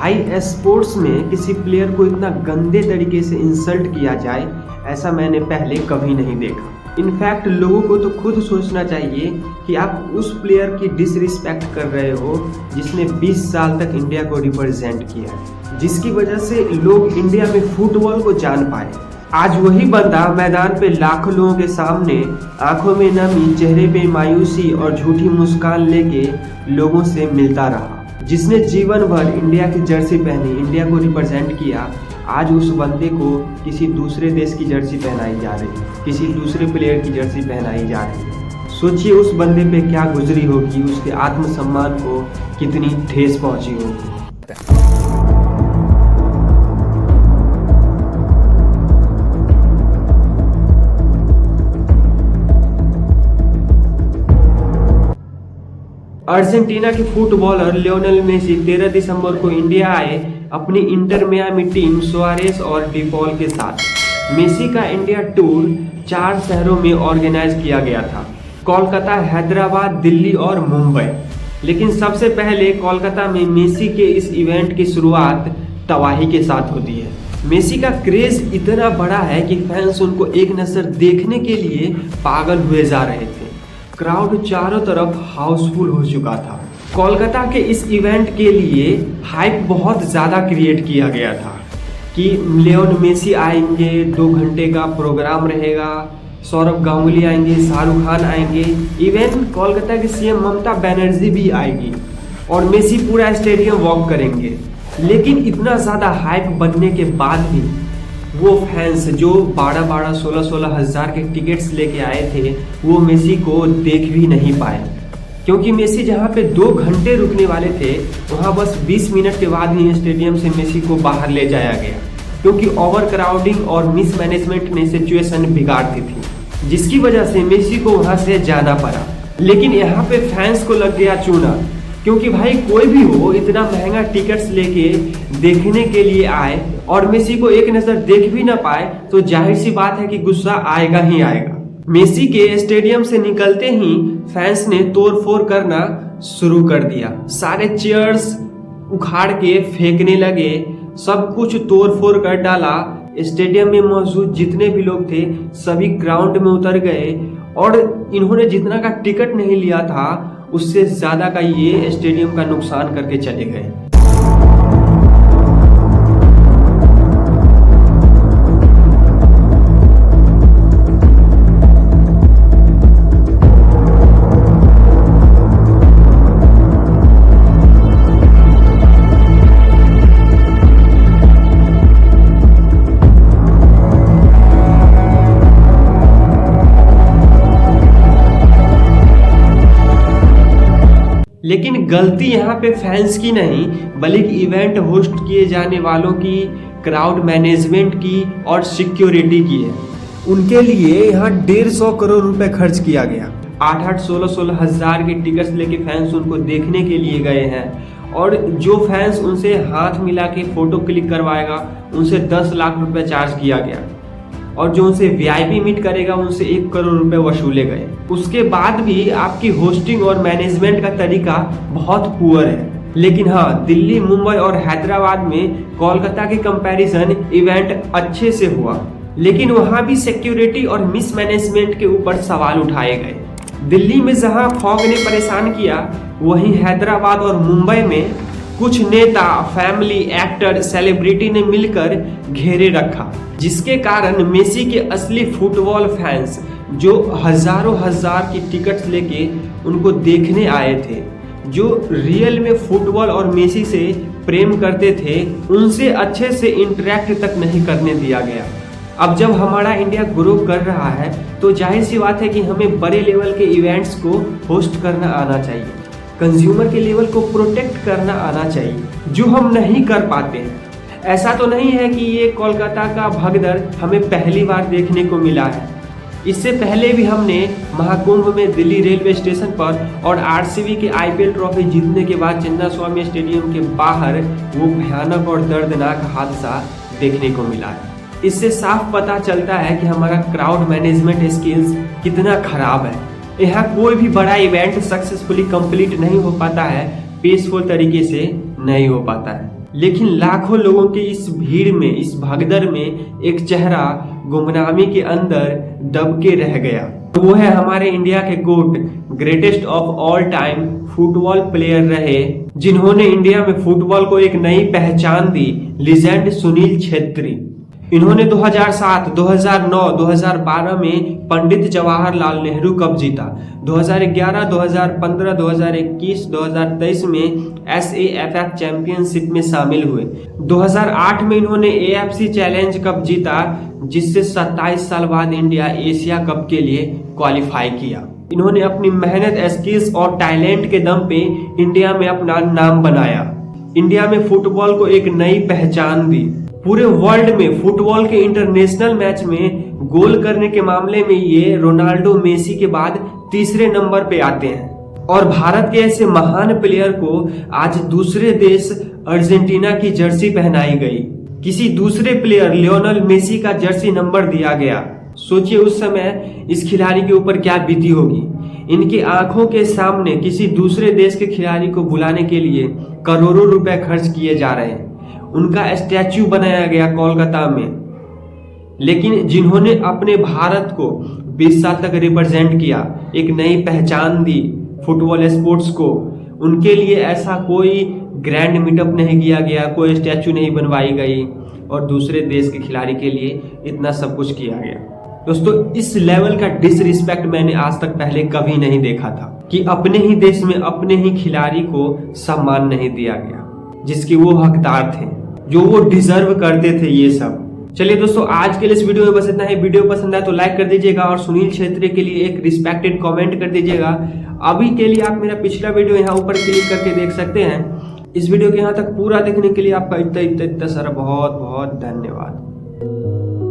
भाई स्पोर्ट्स में किसी प्लेयर को इतना गंदे तरीके से इंसल्ट किया जाए, ऐसा मैंने पहले कभी नहीं देखा। इनफैक्ट लोगों को तो खुद सोचना चाहिए कि आप उस प्लेयर की डिसरिस्पेक्ट कर रहे हो जिसने 20 साल तक इंडिया को रिप्रेजेंट किया है, जिसकी वजह से लोग इंडिया में फुटबॉल को जान पाए। आज वही बंदा मैदान पे लाखों लोगों के सामने आंखों में नमी, चेहरे पे मायूसी और झूठी मुस्कान लेके लोगों से मिलता रहा, जिसने जीवन भर इंडिया की जर्सी पहनी, इंडिया को रिप्रेजेंट किया। आज उस बंदे को किसी दूसरे देश की जर्सी पहनाई जा रही है, किसी दूसरे प्लेयर की जर्सी पहनाई जा रही है। सोचिए उस बंदे पे क्या गुजरी होगी, उसके आत्मसम्मान को कितनी ठेस पहुंची होगी। अर्जेंटीना के फुटबॉलर लियोनेल मेसी 13 दिसंबर को इंडिया आए अपनी इंटर मियामी टीम सुआरेस और डिपॉल के साथ। मेसी का इंडिया टूर 4 शहरों में ऑर्गेनाइज किया गया था, कोलकाता, हैदराबाद, दिल्ली और मुंबई। लेकिन सबसे पहले कोलकाता में मेसी के इस इवेंट की शुरुआत तबाही के साथ होती है। मेसी का क्रेज इतना बड़ा है कि फैंस उनको एक नज़र देखने के लिए पागल हुए जा रहे थे। क्राउड चारों तरफ हाउसफुल हो चुका था। कोलकाता के इस इवेंट के लिए हाइप बहुत ज़्यादा क्रिएट किया गया था कि लियोन मेसी आएंगे, 2 घंटे का प्रोग्राम रहेगा, सौरभ गांगुली आएंगे, शाहरुख खान आएंगे, इवन कोलकाता की सीएम ममता बनर्जी भी आएगी और मेसी पूरा स्टेडियम वॉक करेंगे। लेकिन इतना ज़्यादा हाइप बनने के बाद भी वो फैंस जो 12-12, 16-16 हज़ार के टिकट्स लेके आए थे, वो मेसी को देख भी नहीं पाए, क्योंकि मेसी जहाँ पे 2 घंटे रुकने वाले थे, वहाँ बस 20 मिनट के बाद ही स्टेडियम से मेसी को बाहर ले जाया गया, क्योंकि ओवर क्राउडिंग और मिसमैनेजमेंट ने सिचुएशन बिगाड़ दी थी, जिसकी वजह से मेसी को वहाँ से जाना पड़ा। लेकिन यहाँ पे फैंस को लग गया चूना, क्योंकि भाई कोई भी हो इतना महंगा टिकट्स लेके देखने के लिए आए और मेसी को एक नज़र देख भी ना पाए, तो जाहिर सी बात है कि गुस्सा आएगा ही आएगा। मेसी के स्टेडियम से निकलते ही फैंस ने तोड़फोड़ करना शुरू कर दिया। सारे चेयर्स उखाड़ के फेंकने लगे, सब कुछ तोड़फोड़ कर डाला। स्टेडियम में मौजूद जितने भी लोग थे सभी ग्राउंड में उतर गए और इन्होंने जितना का टिकट नहीं लिया था उससे ज़्यादा का ये स्टेडियम का नुकसान करके चले गए। लेकिन गलती यहाँ पे फैंस की नहीं, बल्कि इवेंट होस्ट किए जाने वालों की, क्राउड मैनेजमेंट की और सिक्योरिटी की है। उनके लिए यहाँ 150 करोड़ रुपए खर्च किया गया। 8-8, 16-16 हज़ार के टिकट्स लेके फैंस उनको देखने के लिए गए हैं और जो फैंस उनसे हाथ मिला के फोटो क्लिक करवाएगा उनसे 10 लाख रुपए चार्ज किया गया और जो उनसे वीआईपी मीट करेगा उनसे 1 करोड़ रुपए वसूले गए। उसके बाद भी आपकी होस्टिंग और मैनेजमेंट का तरीका बहुत पुअर है। लेकिन हाँ, दिल्ली, मुंबई और हैदराबाद में कोलकाता के कंपैरिजन इवेंट अच्छे से हुआ, लेकिन वहाँ भी सिक्योरिटी और मिसमैनेजमेंट के ऊपर सवाल उठाए गए। दिल्ली में जहाँ फॉग ने परेशान किया, वहीं हैदराबाद और मुंबई में कुछ नेता, फैमिली, एक्टर, सेलिब्रिटी ने मिलकर घेरे रखा, जिसके कारण मेसी के असली फुटबॉल फैंस जो हजारों हजार की टिकट्स लेके उनको देखने आए थे, जो रियल में फुटबॉल और मेसी से प्रेम करते थे, उनसे अच्छे से इंटरेक्ट तक नहीं करने दिया गया। अब जब हमारा इंडिया ग्रो कर रहा है तो जाहिर सी बात है कि हमें बड़े लेवल के इवेंट्स को होस्ट करना आना चाहिए, कंज्यूमर के लेवल को प्रोटेक्ट करना आना चाहिए, जो हम नहीं कर पाते हैं। ऐसा तो नहीं है कि ये कोलकाता का भगदड़ हमें पहली बार देखने को मिला है। इससे पहले भी हमने महाकुंभ में दिल्ली रेलवे स्टेशन पर और आरसीबी के आईपीएल ट्रॉफी जीतने के बाद चिन्नास्वामी स्टेडियम के बाहर वो भयानक और दर्दनाक हादसा देखने को मिला है। इससे साफ पता चलता है कि हमारा क्राउड मैनेजमेंट स्किल्स कितना खराब है। यहाँ कोई भी बड़ा इवेंट सक्सेसफुली कंप्लीट नहीं हो पाता है, पीसफुल तरीके से नहीं हो पाता है। लेकिन लाखों लोगों की इस भीड़ में, इस भगदड़ में एक चेहरा गुमनामी के अंदर दब के रह गया। वो है हमारे इंडिया के GOAT, greatest of all time football player रहे, जिन्होंने इंडिया में फुटबॉल को एक नई पहचान दी, लीजेंड सुनील छेत्री। इन्होंने 2007, 2009, 2012 में पंडित जवाहरलाल नेहरू कप जीता। 2011, 2015, 2021, 2023 में SAFF चैंपियनशिप में शामिल हुए। 2008 में इन्होंने AFC चैलेंज कप जीता, जिससे 27 साल बाद इंडिया एशिया कप के लिए क्वालिफाई किया। इन्होंने अपनी मेहनत, स्किल्स और टैलेंट के दम पे इंडिया में अपना नाम बनाया, इंडिया में फुटबॉल को एक नई पहचान दी। पूरे वर्ल्ड में फुटबॉल के इंटरनेशनल मैच में गोल करने के मामले में ये रोनाल्डो, मेसी के बाद तीसरे नंबर पे आते हैं। और भारत के ऐसे महान प्लेयर को आज दूसरे देश अर्जेंटीना की जर्सी पहनाई गई, किसी दूसरे प्लेयर लियोनेल मेसी का जर्सी नंबर दिया गया। सोचिए उस समय इस खिलाड़ी के ऊपर क्या बीती होगी। इनकी आंखों के सामने किसी दूसरे देश के खिलाड़ी को बुलाने के लिए करोड़ों रुपए खर्च किए जा रहे हैं, उनका स्टैच्यू बनाया गया कोलकाता में। लेकिन जिन्होंने अपने भारत को 20 साल तक रिप्रेजेंट किया, एक नई पहचान दी फुटबॉल स्पोर्ट्स को, उनके लिए ऐसा कोई ग्रैंड मीटअप नहीं किया गया, कोई स्टैच्यू नहीं बनवाई गई और दूसरे देश के खिलाड़ी के लिए इतना सब कुछ किया गया। दोस्तों, इस लेवल का डिसरिस्पेक्ट मैंने आज तक पहले कभी नहीं देखा था कि अपने ही देश में अपने ही खिलाड़ी को सम्मान नहीं दिया गया, जिसके वो हकदार थे, जो वो डिजर्व करते थे। ये सब चलिए दोस्तों, आज के लिए इस वीडियो में बस इतना ही। वीडियो पसंद आए तो लाइक कर दीजिएगा और सुनील छेत्री के लिए एक रिस्पेक्टेड कमेंट कर दीजिएगा। अभी के लिए आप मेरा पिछला वीडियो यहाँ ऊपर क्लिक करके देख सकते हैं। इस वीडियो के यहाँ तक पूरा देखने के लिए आपका इतना सारा बहुत बहुत धन्यवाद।